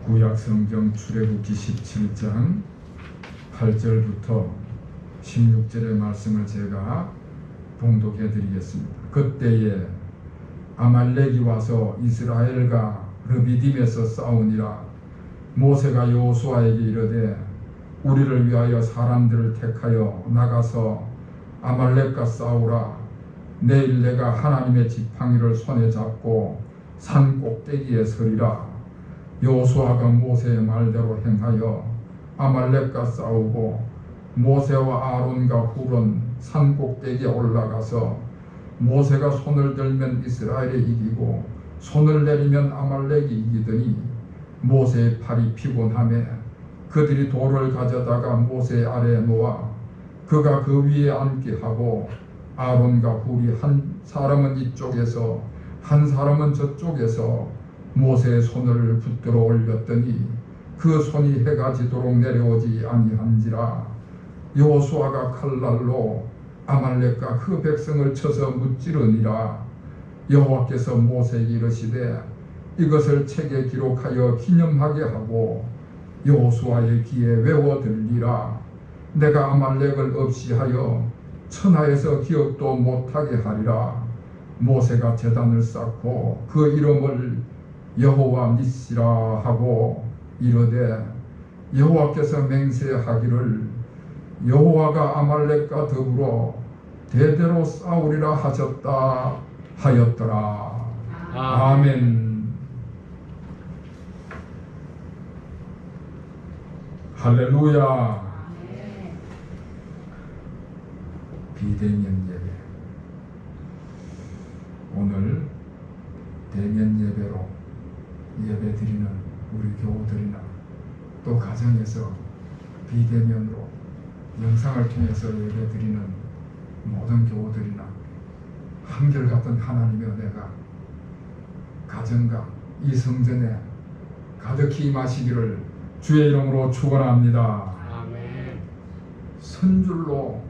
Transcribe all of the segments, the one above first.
구약성경 출애굽기 17장 8절부터 16절의 말씀을 제가 봉독해 드리겠습니다. 그때에 아말렉이 와서 이스라엘과 르비딤에서 싸우니라. 모세가 여호수아에게 이르되 우리를 위하여 사람들을 택하여 나가서 아말렉과 싸우라. 내일 내가 하나님의 지팡이를 손에 잡고 산 꼭대기에 서리라. 여호수아가 모세의 말대로 행하여 아말렉과 싸우고 모세와 아론과 훌은 산 꼭대기에 올라가서 모세가 손을 들면 이스라엘이 이기고 손을 내리면 아말렉이 이기더니 모세의 팔이 피곤하매 그들이 돌을 가져다가 모세 아래에 놓아 그가 그 위에 앉게 하고 아론과 훌이 한 사람은 이쪽에서 한 사람은 저쪽에서 모세의 손을 붙들어 올렸더니 그 손이 해가 지도록 내려오지 아니한지라. 여호수아가 칼날로 아말렉과 그 백성을 쳐서 무찌르니라. 여호와께서 모세에게 이르시되 이것을 책에 기록하여 기념하게 하고 여호수아의 귀에 외워 들리라. 내가 아말렉을 없이하여 천하에서 기억도 못하게 하리라. 모세가 제단을 쌓고 그 이름을 여호와 니시라 하고 이르되 여호와께서 맹세하기를 여호와가 아말렉과 더불어 대대로 싸우리라 하셨다 하였더라. 아멘. 할렐루야. 비대면 예배. 오늘 대면 예배로 예배 드리는 우리 교우들이나 또 가정에서 비대면으로 영상을 통해서 예배 드리는 모든 교우들이나 한결같은 하나님의 은혜가 가정과 이 성전에 가득히 임하시기를 주의 이름으로 축원합니다. 아멘. 선줄로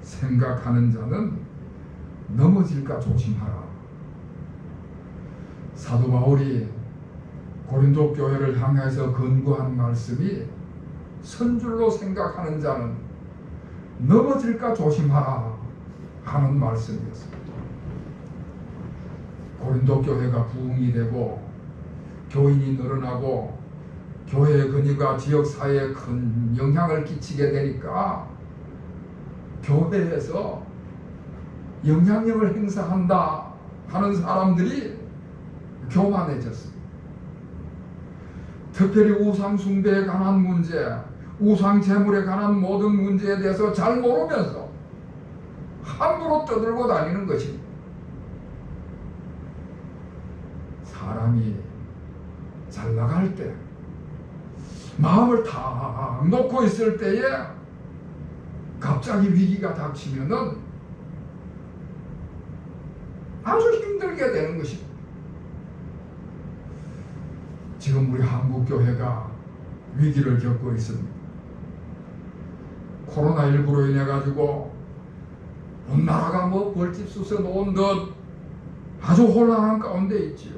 생각하는 자는 넘어질까 조심하라. 사도 바울이 고린도 교회를 향해서 권고한 말씀이 선줄로 생각하는 자는 넘어질까 조심하라 하는 말씀이었습니다. 고린도 교회가 부흥이 되고 교인이 늘어나고 교회의 근위가 지역사회에 큰 영향을 끼치게 되니까 교회에서 영향력을 행사한다 하는 사람들이 교만해졌습니다. 특별히 우상 숭배에 관한 문제, 우상 제물에 관한 모든 문제에 대해서 잘 모르면서 함부로 떠들고 다니는 것입니다. 사람이 잘 나갈 때, 마음을 다 놓고 있을 때에 갑자기 위기가 닥치면은 아주 힘들게 되는 것입니다. 지금 우리 한국교회가 위기를 겪고 있습니다. 코로나19로 인해 가지고 온 나라가 뭐 벌집 쑤서 놓은 듯 아주 혼란한 가운데 있지요.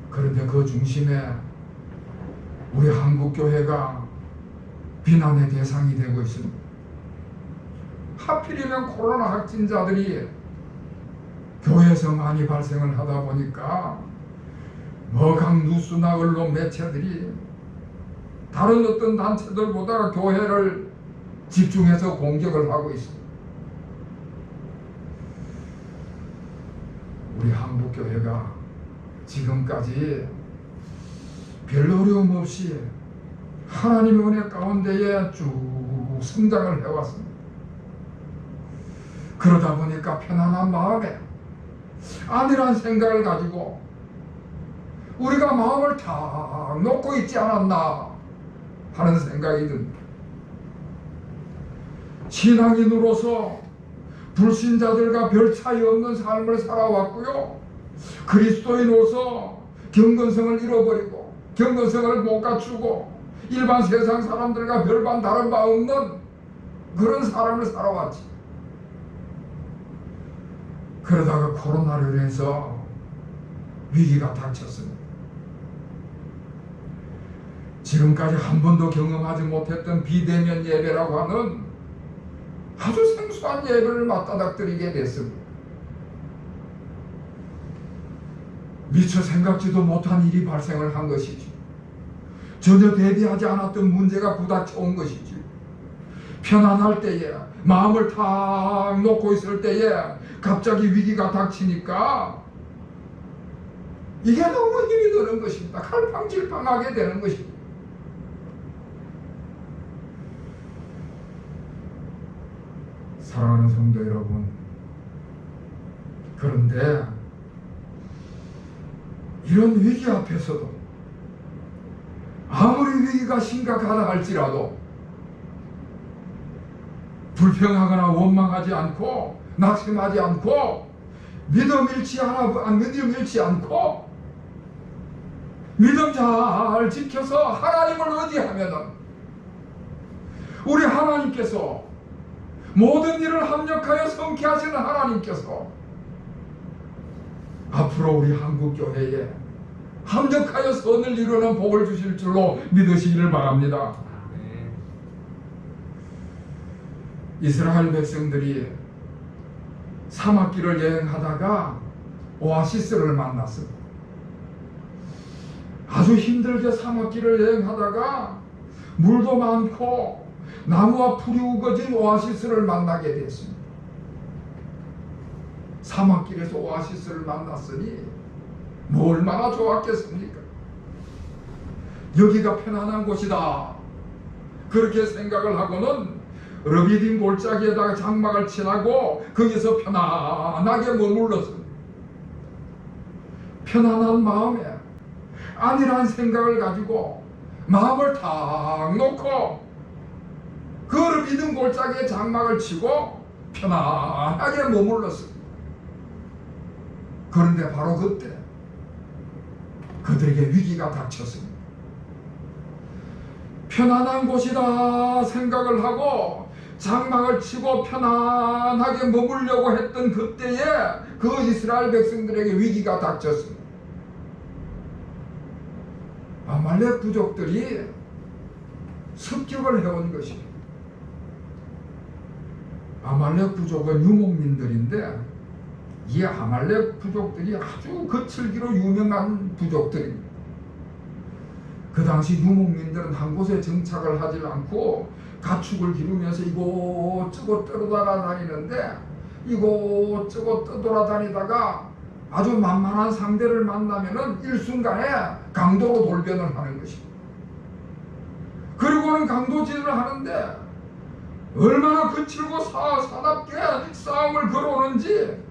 그런데 그 중심에 우리 한국교회가 비난의 대상이 되고 있습니다. 하필이면 코로나 확진자들이 교회에서 많이 발생을 하다 보니까 각 뉴스나 언론 매체들이 다른 어떤 단체들보다 교회를 집중해서 공격을 하고 있습니다. 우리 한국교회가 지금까지 별 어려움 없이 하나님의 은혜 가운데에 쭉 성장을 해왔습니다. 그러다 보니까 편안한 마음에 안일한 생각을 가지고 우리가 마음을 다 놓고 있지 않았나 하는 생각이 듭니다. 신앙인으로서 불신자들과 별 차이 없는 삶을 살아왔고요. 그리스도인으로서 경건성을 잃어버리고 경건성을 못 갖추고 일반 세상 사람들과 별반 다른 바 없는 그런 사람을 살아왔지. 그러다가 코로나로 인해서 위기가 닥쳤습니다. 지금까지 한 번도 경험하지 못했던 비대면 예배라고 하는 아주 생소한 예배를 맞다닥뜨리게 됐습니다. 미처 생각지도 못한 일이 발생을 한 것이지. 전혀 대비하지 않았던 문제가 부닥쳐온 것이지. 편안할 때에, 마음을 탁 놓고 있을 때에 갑자기 위기가 닥치니까 이게 너무 힘이 드는 것입니다. 갈팡질팡하게 되는 것입니다. 사랑하는 성도 여러분, 그런데 이런 위기 앞에서도 아무리 위기가 심각하다 할지라도 불평하거나 원망하지 않고 낙심하지 않고 믿음 잃지 않고 믿음 잘 지켜서 하나님을 의지하면은 우리 하나님께서 모든 일을 합력하여 성취하시는 하나님께서 앞으로 우리 한국교회에 합력하여 선을 이루는 복을 주실 줄로 믿으시기를 바랍니다. 이스라엘 백성들이 사막길을 여행하다가 오아시스를 만났습니다. 아주 힘들게 사막길을 여행하다가 물도 많고 나무와 풀이 우거진 오아시스를 만나게 됐습니다. 사막길에서 오아시스를 만났으니 뭐 얼마나 좋았겠습니까? 여기가 편안한 곳이다 그렇게 생각을 하고는 러비딘 골짜기에다가 장막을 칠하고 거기서 편안하게 머물렀습니다. 편안한 마음에 안일한 생각을 가지고 마음을 탁 놓고 그 러비딘 골짜기에 장막을 치고 편안하게 머물렀습니다. 그런데 바로 그때 그들에게 위기가 닥쳤습니다. 편안한 곳이다 생각을 하고 장막을 치고 편안하게 머물려고 했던 그때에 그 이스라엘 백성들에게 위기가 닥쳤습니다. 아말렉 부족들이 습격을 해온 것입니다. 아말렉 부족은 유목민들인데 이 아말렉 부족들이 아주 거칠기로 유명한 부족들입니다. 그 당시 유목민들은 한 곳에 정착을 하지 않고 가축을 기르면서 이곳저곳 떠돌아다니는데 이곳저곳 떠돌아다니다가 아주 만만한 상대를 만나면은 일순간에 강도로 돌변을 하는 것입니다. 그리고는 강도질을 하는데 얼마나 거칠고 사납게 싸움을 걸어오는지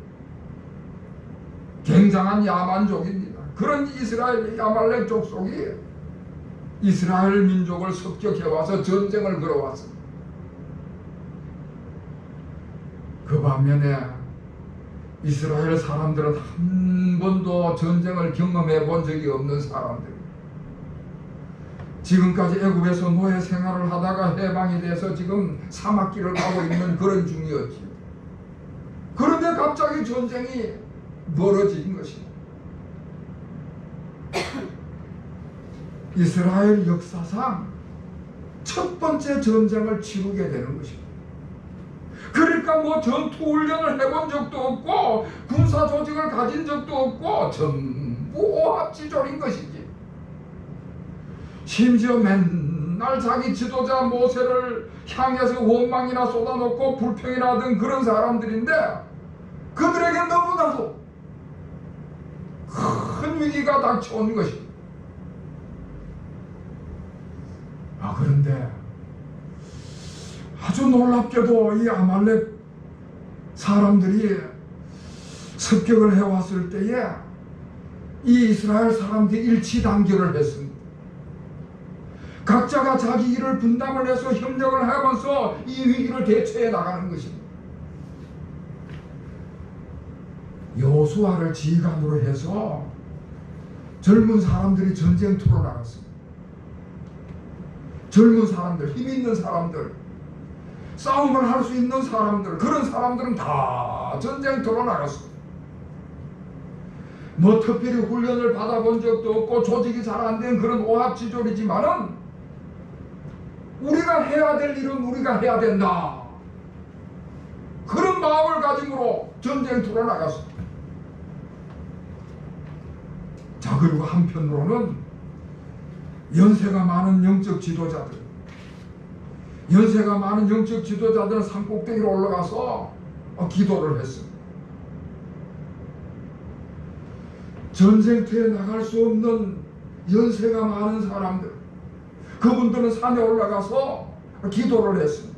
굉장한 야만족입니다. 그런 이스라엘 아말렉 족속이 이스라엘 민족을 습격해와서 전쟁을 걸어왔습니다. 그 반면에 이스라엘 사람들은 한 번도 전쟁을 경험해 본 적이 없는 사람들입니다. 지금까지 애굽에서 노예 생활을 하다가 해방이 돼서 지금 사막길을 가고 있는 그런 중이었지. 그런데 갑자기 전쟁이 벌어진 것입니다. 이스라엘 역사상 첫 번째 전쟁을 치르게 되는 것입니다. 그러니까 뭐 전투 훈련을 해본 적도 없고 군사 조직을 가진 적도 없고 전부 오합지졸인 것이지. 심지어 맨날 자기 지도자 모세를 향해서 원망이나 쏟아놓고 불평이나 하던 그런 사람들인데 그들에게 너무나도 큰 위기가 닥쳐온 것입니다. 그런데 아주 놀랍게도 이 아말렉 사람들이 습격을 해왔을 때에 이 이스라엘 사람들이 일치단결을 했습니다. 각자가 자기 일을 분담을 해서 협력을 하면서 이 위기를 대처해 나가는 것입니다. 여호수아를 지휘관으로 해서 젊은 사람들이 전쟁터로 나갔습니다. 젊은 사람들, 힘 있는 사람들, 싸움을 할 수 있는 사람들, 그런 사람들은 다 전쟁터로 나갔습니다. 뭐 특별히 훈련을 받아본 적도 없고 조직이 잘 안 된 그런 오합지졸이지만은 우리가 해야 될 일은 우리가 해야 된다. 그런 마음을 가짐으로 전쟁터로 나갔습니다. 자, 그리고 한편으로는 연세가 많은 영적 지도자들은 산꼭대기로 올라가서 기도를 했습니다. 전쟁터에 나갈 수 없는 연세가 많은 사람들, 그분들은 산에 올라가서 기도를 했습니다.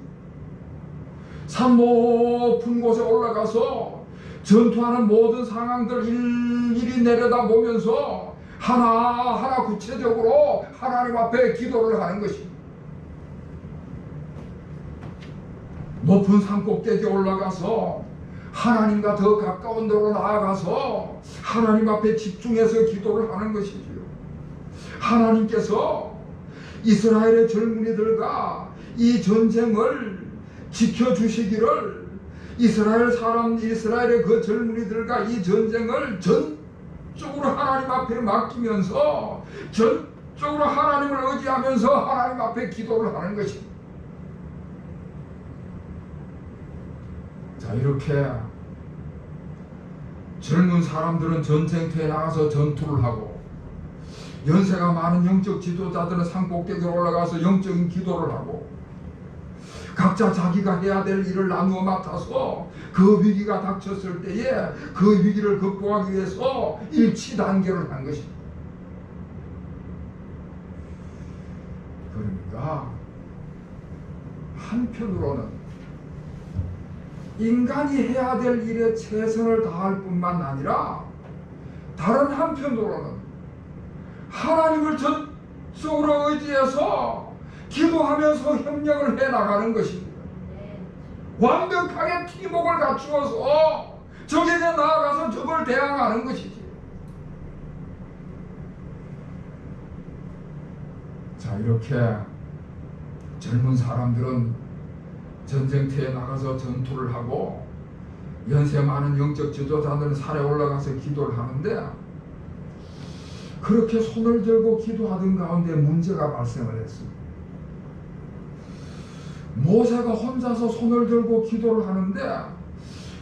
산 높은 곳에 올라가서 전투하는 모든 상황들 일일이 내려다보면서 하나하나 구체적으로 하나님 앞에 기도를 하는 것입니다. 높은 산 꼭대기에 올라가서 하나님과 더 가까운 데로 나아가서 하나님 앞에 집중해서 기도를 하는 것이지요. 하나님께서 이스라엘의 젊은이들과 이 전쟁을 지켜주시기를, 이스라엘의 그 젊은이들과 이 전쟁을 전적으로 하나님 앞에 맡기면서 전적으로 하나님을 의지하면서 하나님 앞에 기도를 하는 것입니다. 자, 이렇게 젊은 사람들은 전쟁터에 나가서 전투를 하고, 연세가 많은 영적 지도자들은 산꼭대기로 올라가서 영적인 기도를 하고, 각자 자기가 해야 될 일을 나누어 맡아서 그 위기가 닥쳤을 때에 그 위기를 극복하기 위해서 일치 단계를 한 것입니다. 그러니까 한편으로는 인간이 해야 될 일에 최선을 다할 뿐만 아니라 다른 한편으로는 하나님을 전적으로 의지해서 기도하면서 협력을 해나가는 것입니다. 완벽하게 팀워크를 갖추어서 적에게 나아가서 적을 대항하는 것이지. 자, 이렇게 젊은 사람들은 전쟁터에 나가서 전투를 하고, 연세 많은 영적 지도자들은 산에 올라가서 기도를 하는데, 그렇게 손을 들고 기도하던 가운데 문제가 발생을 했습니다. 모세가 혼자서 손을 들고 기도를 하는데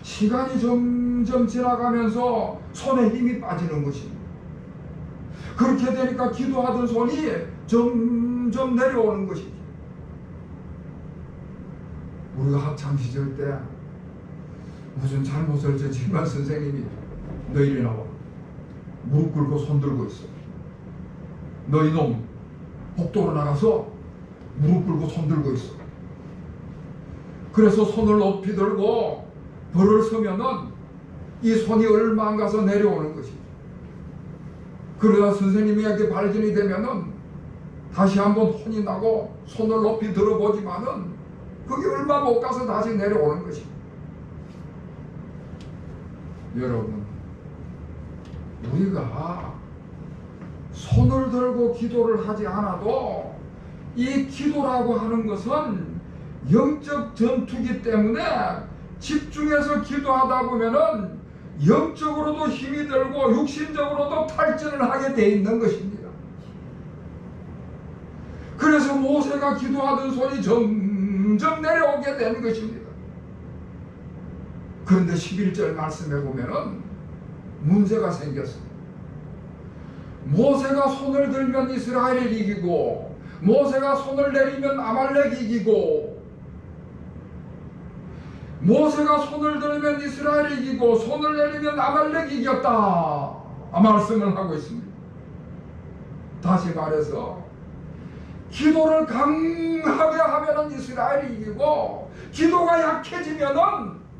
시간이 점점 지나가면서 손에 힘이 빠지는 것입니다. 그렇게 되니까 기도하던 손이 점점 내려오는 것이죠. 우리가 학창시절 때 무슨 잘못을 저지르면 선생님이 너 이리 나와, 무릎 꿇고 손 들고 있어, 너 이놈 복도로 나가서 무릎 꿇고 손 들고 있어. 그래서 손을 높이 들고 벌을 서면은 이 손이 얼마 안 가서 내려오는 것이죠. 그러다 선생님에게 발견이 되면은 다시 한번 혼이 나고 손을 높이 들어보지만은 그게 얼마 못 가서 다시 내려오는 것입니다. 여러분, 우리가 손을 들고 기도를 하지 않아도 이 기도라고 하는 것은 영적 전투기 때문에 집중해서 기도하다 보면은 영적으로도 힘이 들고 육신적으로도 탈진을 하게 돼 있는 것입니다. 그래서 모세가 기도하던 손이 점점 내려오게 되는 것입니다. 그런데 11절 말씀에 보면은 문제가 생겼습니다. 모세가 손을 들면 이스라엘을 이기고, 모세가 손을 내리면 아말렉이 이기고, 모세가 손을 들면 이스라엘이 이기고 손을 내리면 아말렉이 이겼다 말씀을 하고 있습니다. 다시 말해서 기도를 강하게 하면 이스라엘이 이기고, 기도가 약해지면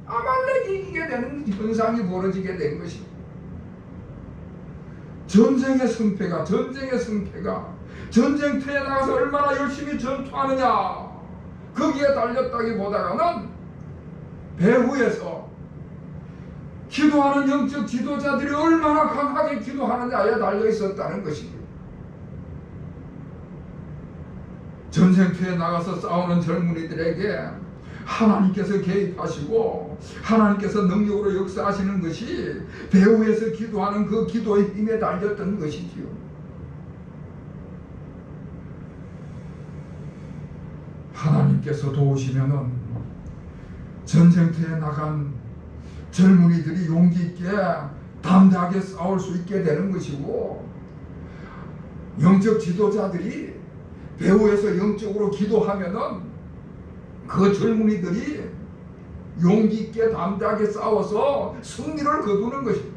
아말렉이 이기게 되는 현상이 벌어지게 된 것입니다. 전쟁의 승패가 전쟁터에 나가서 얼마나 열심히 전투하느냐 거기에 달렸다기보다는 배후에서 기도하는 영적 지도자들이 얼마나 강하게 기도하느냐에 달려 있었다는 것입니다. 전쟁터에 나가서 싸우는 젊은이들에게 하나님께서 개입하시고 하나님께서 능력으로 역사하시는 것이 배후에서 기도하는 그 기도의 힘에 달렸던 것이지요. 하나님께서 도우시면은 전쟁터에 나간 젊은이들이 용기 있게 담대하게 싸울 수 있게 되는 것이고, 영적 지도자들이 배후에서 영적으로 기도하면은 그 젊은이들이 용기 있게 담대하게 싸워서 승리를 거두는 것입니다.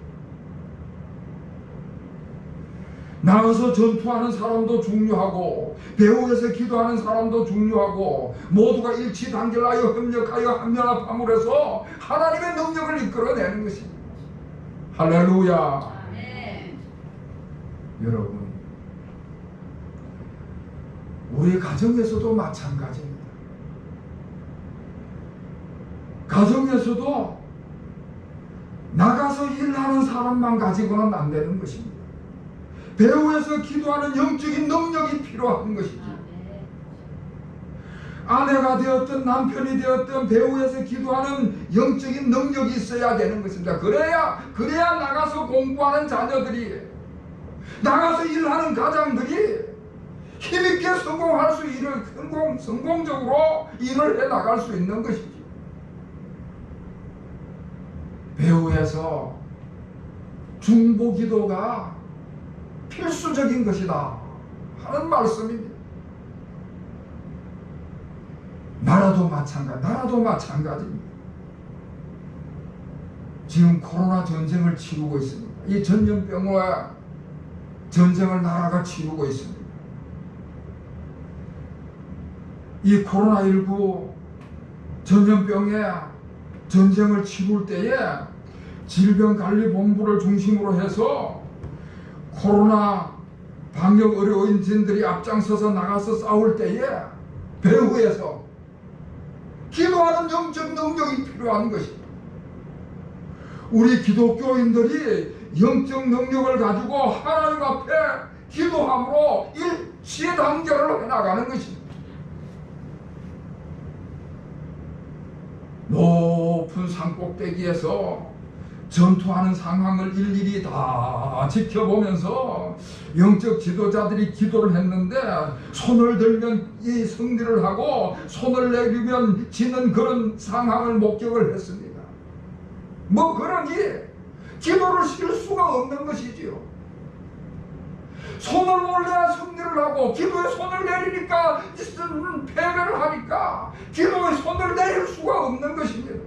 나가서 전투하는 사람도 중요하고 배후에서 기도하는 사람도 중요하고 모두가 일치단결하여 협력하여 한연합함을 해서 하나님의 능력을 이끌어내는 것입니다. 할렐루야. 아멘. 여러분, 우리 가정에서도 마찬가지입니다. 가정에서도 나가서 일하는 사람만 가지고는 안 되는 것입니다. 배후에서 기도하는 영적인 능력이 필요한 것이지. 아내가 되었든 남편이 되었든 배후에서 기도하는 영적인 능력이 있어야 되는 것입니다. 그래야 나가서 공부하는 자녀들이, 나가서 일하는 가장들이 힘있게 성공할 수 있는, 성공적으로 일을 해 나갈 수 있는 것이지. 배후에서 중보 기도가 필수적인 것이다 하는 말씀입니다. 나라도 마찬가지입니다. 지금 코로나 전쟁을 치르고 있습니다. 이 전염병과 전쟁을 나라가 치르고 있습니다. 이 코로나19 전염병의 전쟁을 치룰 때에 질병관리본부를 중심으로 해서 코로나 방역 의료인들이 앞장서서 나가서 싸울 때에 배후에서 기도하는 영적 능력이 필요한 것입니다. 우리 기독교인들이 영적 능력을 가지고 하나님 앞에 기도함으로 일치단결을 해나가는 것입니다. 높은 산꼭대기에서 전투하는 상황을 일일이 다 지켜보면서 영적 지도자들이 기도를 했는데, 손을 들면 이 승리를 하고 손을 내리면 지는 그런 상황을 목격을 했습니다. 그러니 기도를 쉴 수가 없는 것이지요. 손을 올려야 승리를 하고, 기도에 손을 내리니까 패배를 하니까 기도에 손을 내릴 수가 없는 것입니다.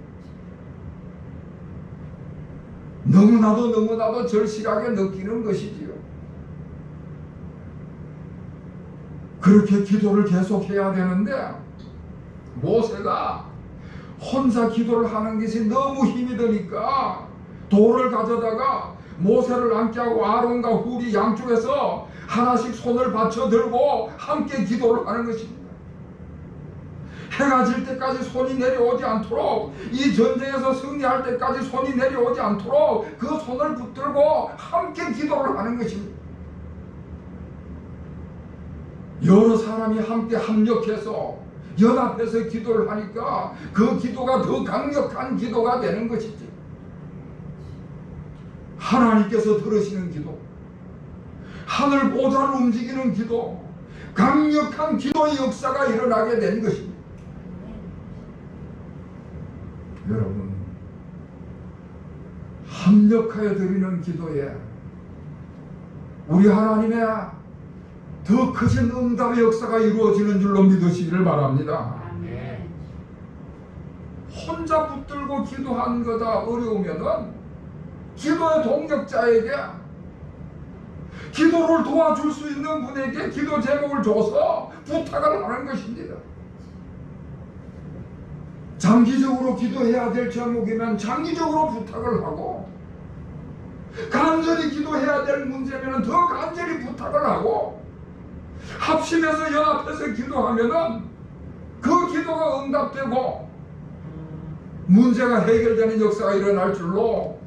너무나도 절실하게 느끼는 것이지요. 그렇게 기도를 계속해야 되는데, 모세가 혼자 기도를 하는 것이 너무 힘이 드니까 돌을 가져다가 모세를 앉게 하고 아론과 훌이 양쪽에서 하나씩 손을 받쳐 들고 함께 기도를 하는 것입니다. 해가 질 때까지 손이 내려오지 않도록, 이 전쟁에서 승리할 때까지 손이 내려오지 않도록 그 손을 붙들고 함께 기도를 하는 것입니다. 여러 사람이 함께 합력해서 연합해서 기도를 하니까 그 기도가 더 강력한 기도가 되는 것이지. 하나님께서 들으시는 기도, 하늘 보좌를 움직이는 기도, 강력한 기도의 역사가 일어나게 된 것입니다. 여러분, 합력하여 드리는 기도에 우리 하나님의 더 크신 응답의 역사가 이루어지는 줄로 믿으시기를 바랍니다. 아멘. 혼자 붙들고 기도한 거다 어려우면은 기도의 동력자에게, 기도를 도와줄 수 있는 분에게 기도 제목을 줘서 부탁을 하는 것입니다. 장기적으로 기도해야 될 제목이면 장기적으로 부탁을 하고, 간절히 기도해야 될 문제면 더 간절히 부탁을 하고, 합심해서 연합해서 기도하면은 그 기도가 응답되고 문제가 해결되는 역사가 일어날 줄로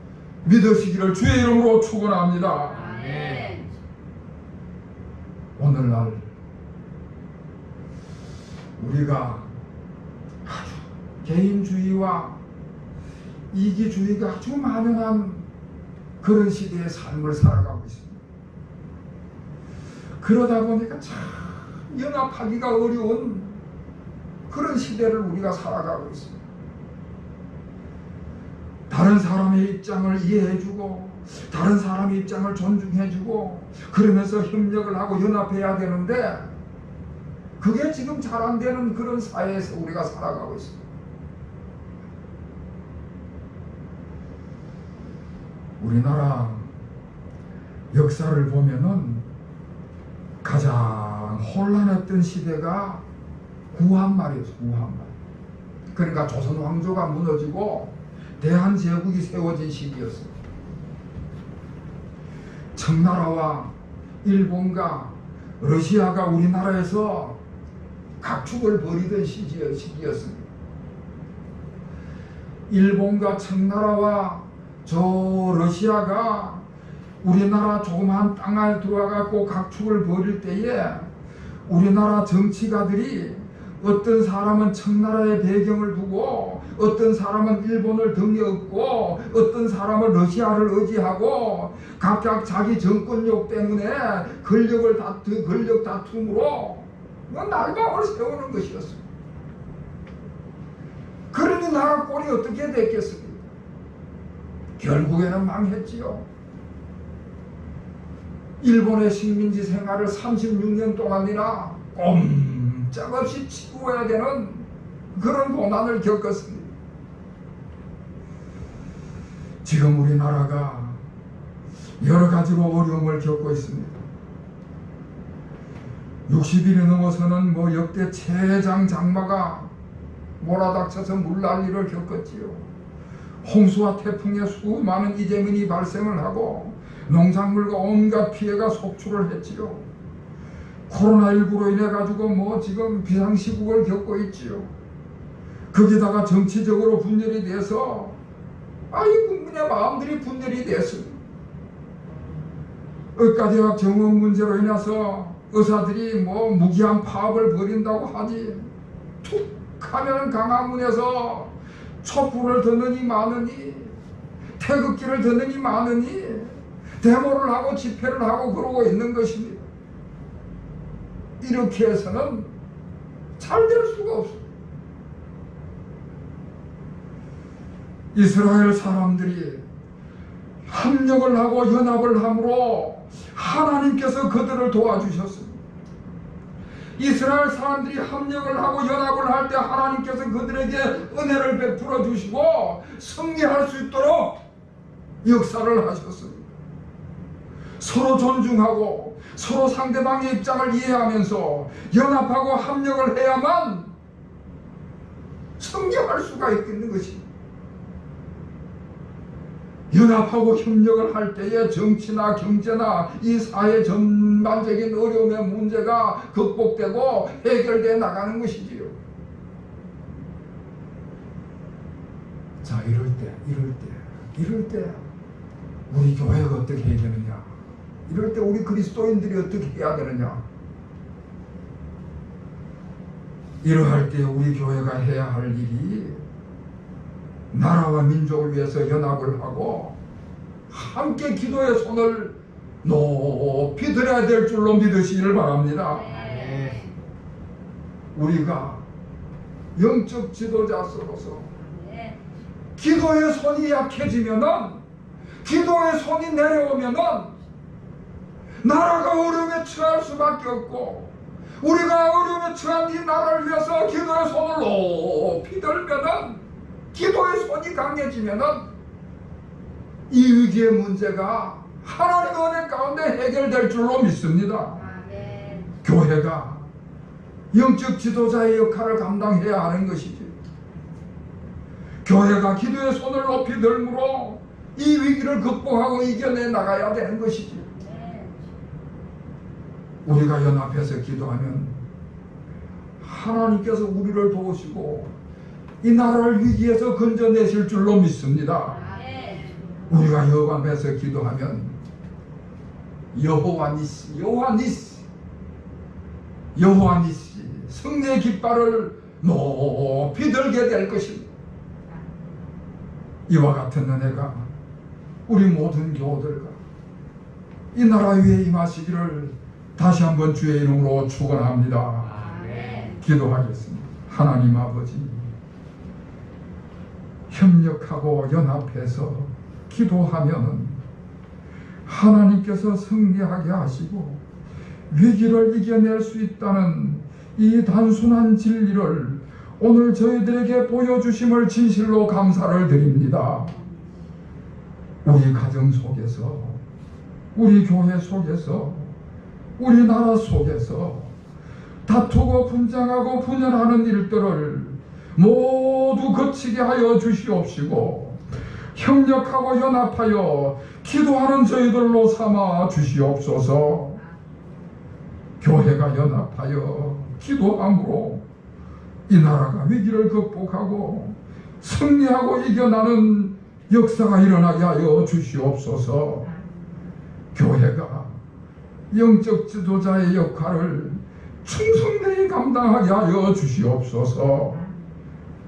믿으시기를 주의 이름으로 축원합니다. 아멘. 오늘날 우리가 아주 개인주의와 이기주의가 아주 만연한 그런 시대의 삶을 살아가고 있습니다. 그러다 보니까 참 연합하기가 어려운 그런 시대를 우리가 살아가고 있습니다. 다른 사람의 입장을 이해해주고 다른 사람의 입장을 존중해주고 그러면서 협력을 하고 연합해야 되는데 그게 지금 잘 안 되는 그런 사회에서 우리가 살아가고 있습니다. 우리나라 역사를 보면은 가장 혼란했던 시대가 구한말이었어요. 구한말. 그러니까 조선 왕조가 무너지고 대한제국이 세워진 시기였어요. 청나라와 일본과 러시아가 우리나라에서 각축을 벌이던 시기였습니다. 일본과 청나라와 저 러시아가 우리나라 조그만 땅을 들어와갖고 각축을 벌일 때에 우리나라 정치가들이 어떤 사람은 청나라의 배경을 두고 어떤 사람은 일본을 등에 업고 어떤 사람은 러시아를 의지하고 각각 자기 정권력 때문에 권력 다툼으로 날방을 세우는 것이었습니다. 그러니 나라 꼴이 어떻게 됐겠습니까? 결국에는 망했지요. 일본의 식민지 생활을 36년 동안이나 꼼짝없이 치고야 되는 그런 고난을 겪었습니다. 지금 우리나라가 여러 가지로 어려움을 겪고 있습니다. 60일이 넘어서는 역대 최장 장마가 몰아닥쳐서 물난리를 겪었지요. 홍수와 태풍에 수많은 이재민이 발생을 하고 농작물과 온갖 피해가 속출을 했지요. 코로나19로 인해 가지고 지금 비상시국을 겪고 있지요. 거기다가 정치적으로 분열이 돼서 국민의 마음들이 분열이 됐습니다. 의과대학 정원 문제로 인해서 의사들이 무기한 파업을 벌인다고 하지 툭 하면 강화문에서 촛불을 드느니 마느니 태극기를 드느니 마느니 데모를 하고 집회를 하고 그러고 있는 것입니다. 이렇게 해서는 잘 될 수가 없습니다. 이스라엘 사람들이 합력을 하고 연합을 함으로 하나님께서 그들을 도와주셨습니다. 이스라엘 사람들이 합력을 하고 연합을 할 때 하나님께서 그들에게 은혜를 베풀어 주시고 승리할 수 있도록 역사를 하셨습니다. 서로 존중하고 서로 상대방의 입장을 이해하면서 연합하고 합력을 해야만 승리할 수가 있는 것입니다. 연합하고 협력을 할 때에 정치나 경제나 이 사회 전반적인 어려움의 문제가 극복되고 해결되어 나가는 것이지요. 자, 이럴 때 우리 교회가 어떻게 해야 되느냐? 이럴 때 우리 그리스도인들이 어떻게 해야 되느냐? 이러할 때 우리 교회가 해야 할 일이 나라와 민족을 위해서 연합을 하고 함께 기도의 손을 높이 들어야 될 줄로 믿으시기를 바랍니다. 네. 우리가 영적 지도자로서 기도의 손이 약해지면은 기도의 손이 내려오면은 나라가 어려움에 처할 수밖에 없고 우리가 어려움에 처한 이 나라를 위해서 기도의 손을 높이 들면은 기도의 손이 강해지면은 이 위기의 문제가 하나님의 은혜 가운데 해결될 줄로 믿습니다. 아멘. 교회가 영적 지도자의 역할을 감당해야 하는 것이지. 교회가 기도의 손을 높이 들므로 이 위기를 극복하고 이겨내 나가야 되는 것이지. 우리가 연합해서 기도하면 하나님께서 우리를 도우시고 이 나라를 위기에서 건져내실 줄로 믿습니다. 우리가 연합해서 기도하면 여호와 니시 승리의 깃발을 높이 들게 될 것입니다. 이와 같은 은혜가 우리 모든 교우들과 이 나라 위에 임하시기를 다시 한번 주의 이름으로 축원합니다. 아멘. 기도하겠습니다. 하나님 아버지, 협력하고 연합해서 기도하면은 하나님께서 승리하게 하시고 위기를 이겨낼 수 있다는 이 단순한 진리를 오늘 저희들에게 보여주심을 진실로 감사를 드립니다. 우리 가정 속에서, 우리 교회 속에서, 우리나라 속에서 다투고 분쟁하고 분열하는 일들을 모두 거치게 하여 주시옵시고 협력하고 연합하여 기도하는 저희들로 삼아 주시옵소서. 교회가 연합하여 기도함으로 이 나라가 위기를 극복하고 승리하고 이겨나는 역사가 일어나게 하여 주시옵소서. 교회가 영적 지도자의 역할을 충성되이 감당하게 하여 주시옵소서.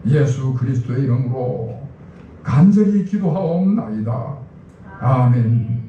예수 그리스도의 이름으로 간절히 기도하옵나이다. 아멘.